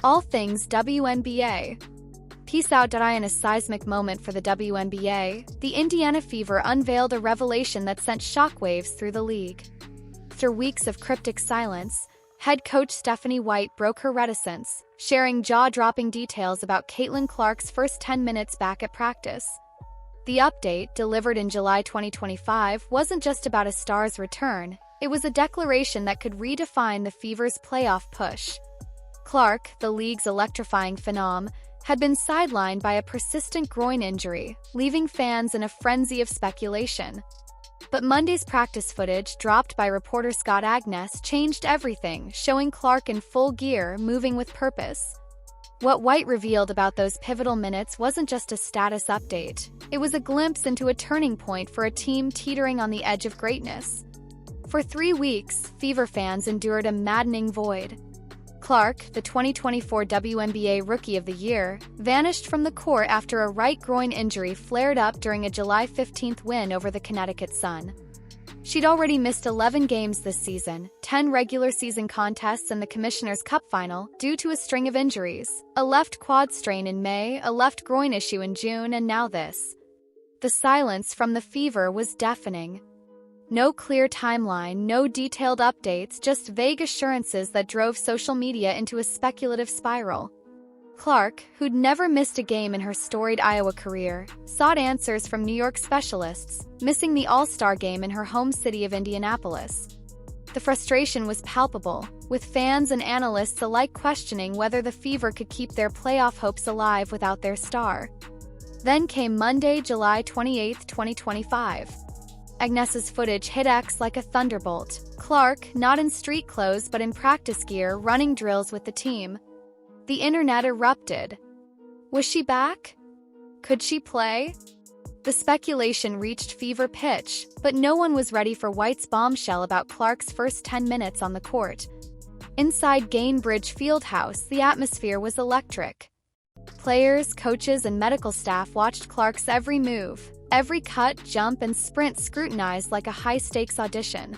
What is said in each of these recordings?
All things WNBA. Peace out. In a seismic moment for the WNBA, the Indiana Fever unveiled a revelation that sent shockwaves through the league. After weeks of cryptic silence, head coach Stephanie White broke her reticence, sharing jaw-dropping details about Caitlin Clark's first 10 minutes back at practice. The update, delivered in July 2025, wasn't just about a star's return, it was a declaration that could redefine the Fever's playoff push. Clark, the league's electrifying phenom, had been sidelined by a persistent groin injury, leaving fans in a frenzy of speculation. But Monday's practice footage, dropped by reporter Scott Agness, changed everything, showing Clark in full gear, moving with purpose. What White revealed about those pivotal minutes wasn't just a status update. It was a glimpse into a turning point for a team teetering on the edge of greatness. For 3 weeks, Fever fans endured a maddening void. Clark, the 2024 WNBA Rookie of the Year, vanished from the court after a right groin injury flared up during a July 15 win over the Connecticut Sun. She'd already missed 11 games this season, 10 regular season contests and the Commissioner's Cup final, due to a string of injuries: a left quad strain in May, a left groin issue in June, and now this. The silence from the Fever was deafening. No clear timeline, no detailed updates, just vague assurances that drove social media into a speculative spiral. Clark, who'd never missed a game in her storied Iowa career, sought answers from New York specialists, missing the All-Star game in her home city of Indianapolis. The frustration was palpable, with fans and analysts alike questioning whether the Fever could keep their playoff hopes alive without their star. Then came Monday, July 28, 2025. Agness's footage hit X like a thunderbolt. Clark, not in street clothes but in practice gear, running drills with the team. The internet erupted. Was she back? Could she play? The speculation reached fever pitch, but no one was ready for White's bombshell about Clark's first 10 minutes on the court. Inside Gainbridge Fieldhouse, the atmosphere was electric. Players, coaches, and medical staff watched Clark's every move, every cut, jump, and sprint scrutinized like a high-stakes audition.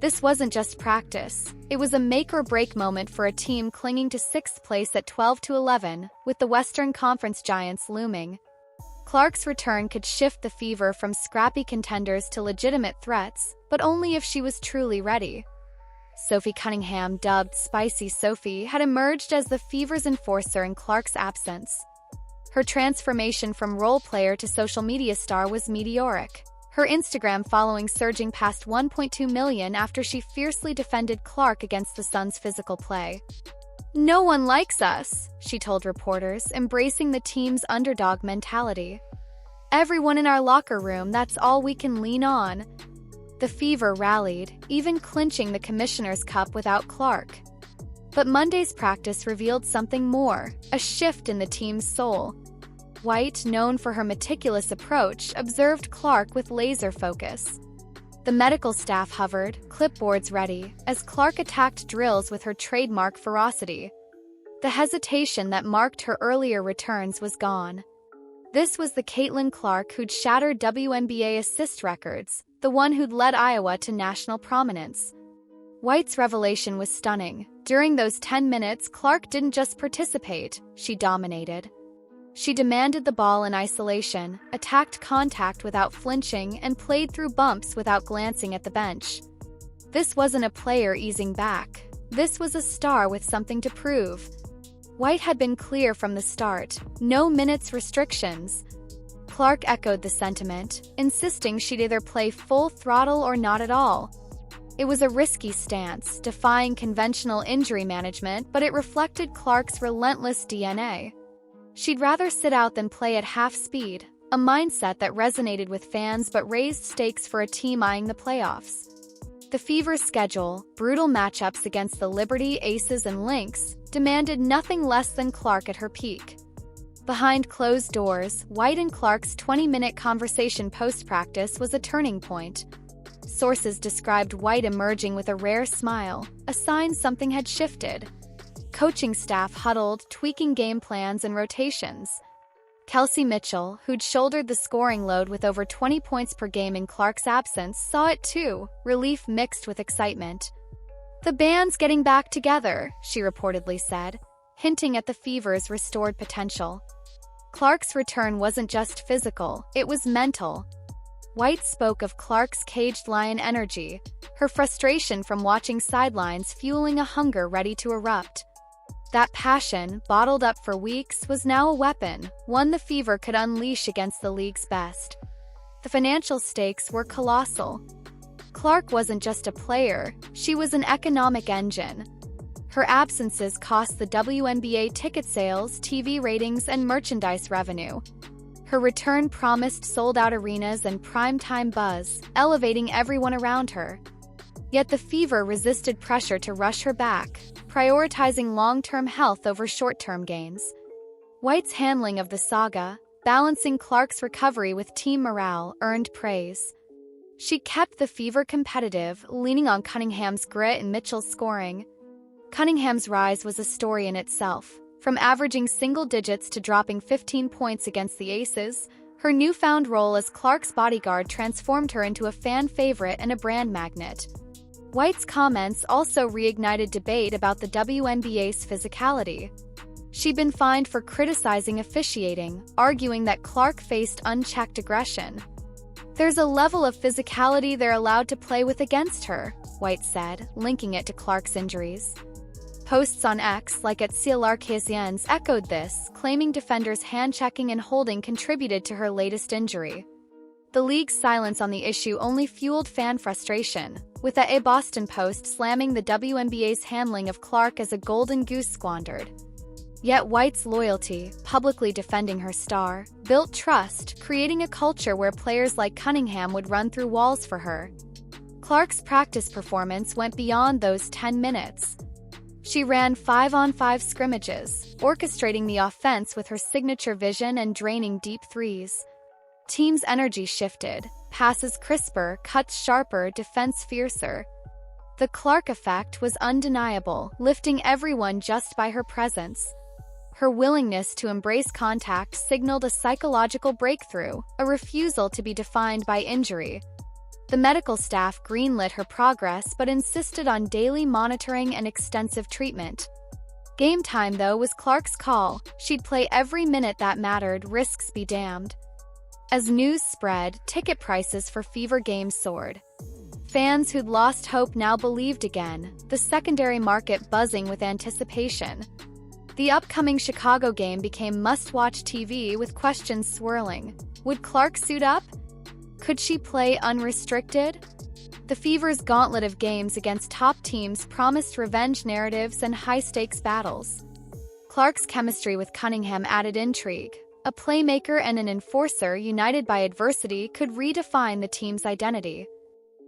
This wasn't just practice. It was a make-or-break moment for a team clinging to 6th place at 12-11, with the Western Conference giants looming. Clark's return could shift the Fever from scrappy contenders to legitimate threats, but only if she was truly ready. Sophie Cunningham, dubbed Spicy Sophie, had emerged as the Fever's enforcer in Clark's absence. Her transformation from role player to social media star was meteoric, her Instagram following surging past 1.2 million after she fiercely defended Clark against the Suns' physical play. "No one likes us," she told reporters, embracing the team's underdog mentality. "Everyone in our locker room, that's all we can lean on." The Fever rallied, even clinching the Commissioner's Cup without Clark. But Monday's practice revealed something more, a shift in the team's soul. White, known for her meticulous approach, observed Clark with laser focus. The medical staff hovered, clipboards ready, as Clark attacked drills with her trademark ferocity. The hesitation that marked her earlier returns was gone. This was the Caitlin Clark who'd shattered WNBA assist records, the one who'd led Iowa to national prominence. White's revelation was stunning. During those 10 minutes, Clark didn't just participate, she dominated. She demanded the ball in isolation, attacked contact without flinching, and played through bumps without glancing at the bench. This wasn't a player easing back. This was a star with something to prove. White had been clear from the start: no minutes restrictions. Clark echoed the sentiment, insisting she'd either play full throttle or not at all. It was a risky stance, defying conventional injury management, but it reflected Clark's relentless DNA. She'd rather sit out than play at half speed, a mindset that resonated with fans but raised stakes for a team eyeing the playoffs. The Fever's schedule, brutal matchups against the Liberty, Aces, and Lynx, demanded nothing less than Clark at her peak. Behind closed doors, White and Clark's 20-minute conversation post-practice was a turning point. Sources described White emerging with a rare smile, a sign something had shifted. Coaching staff huddled, tweaking game plans and rotations. Kelsey Mitchell, who'd shouldered the scoring load with over 20 points per game in Clark's absence, saw it too, relief mixed with excitement. "The band's getting back together," she reportedly said. hinting at the Fever's restored potential. Clark's return wasn't just physical, it was mental. White spoke of Clark's caged lion energy, her frustration from watching sidelines fueling a hunger ready to erupt. That passion, bottled up for weeks, was now a weapon, one the Fever could unleash against the league's best. The financial stakes were colossal. Clark wasn't just a player, she was an economic engine. Her absences cost the WNBA ticket sales, TV ratings, and merchandise revenue. Her return promised sold-out arenas and primetime buzz, elevating everyone around her. Yet the Fever resisted pressure to rush her back, prioritizing long-term health over short-term gains. White's handling of the saga, balancing Clark's recovery with team morale, earned praise. She kept the Fever competitive, leaning on Cunningham's grit and Mitchell's scoring. Cunningham's rise was a story in itself. From averaging single digits to dropping 15 points against the Aces, her newfound role as Clark's bodyguard transformed her into a fan favorite and a brand magnet. White's comments also reignited debate about the WNBA's physicality. She'd been fined for criticizing officiating, arguing that Clark faced unchecked aggression. "There's a level of physicality they're allowed to play with against her," White said, linking it to Clark's injuries. Posts on X, like at CLRKSN's, echoed this, claiming defenders' hand-checking and holding contributed to her latest injury. The league's silence on the issue only fueled fan frustration, with the Boston Post slamming the WNBA's handling of Clark as a golden goose squandered. Yet White's loyalty, publicly defending her star, built trust, creating a culture where players like Cunningham would run through walls for her. Clark's practice performance went beyond those 10 minutes. She ran 5-on-5 scrimmages, orchestrating the offense with her signature vision and draining deep threes. Team's energy shifted, passes crisper, cuts sharper, defense fiercer. The Clark effect was undeniable, lifting everyone just by her presence. Her willingness to embrace contact signaled a psychological breakthrough, a refusal to be defined by injury. The medical staff greenlit her progress but insisted on daily monitoring and extensive treatment. Game time, though, was Clark's call. She'd play every minute that mattered, risks be damned. As news spread, ticket prices for Fever games soared. Fans who'd lost hope now believed again, the secondary market buzzing with anticipation. The upcoming Chicago game became must-watch TV with questions swirling. Would Clark suit up? Could she play unrestricted? The Fever's gauntlet of games against top teams promised revenge narratives and high-stakes battles. Clark's chemistry with Cunningham added intrigue. A playmaker and an enforcer united by adversity could redefine the team's identity.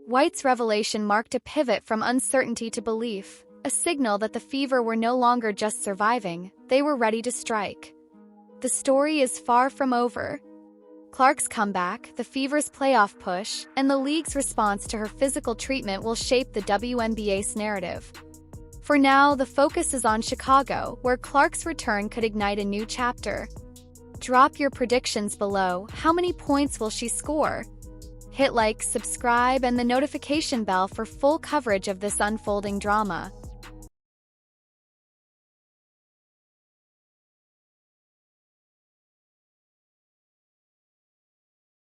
White's revelation marked a pivot from uncertainty to belief, a signal that the Fever were no longer just surviving, they were ready to strike. The story is far from over. Clark's comeback, the Fever's playoff push, and the league's response to her physical treatment will shape the WNBA's narrative. For now, the focus is on Chicago, where Clark's return could ignite a new chapter. Drop your predictions below. How many points will she score? Hit like, subscribe, and the notification bell for full coverage of this unfolding drama.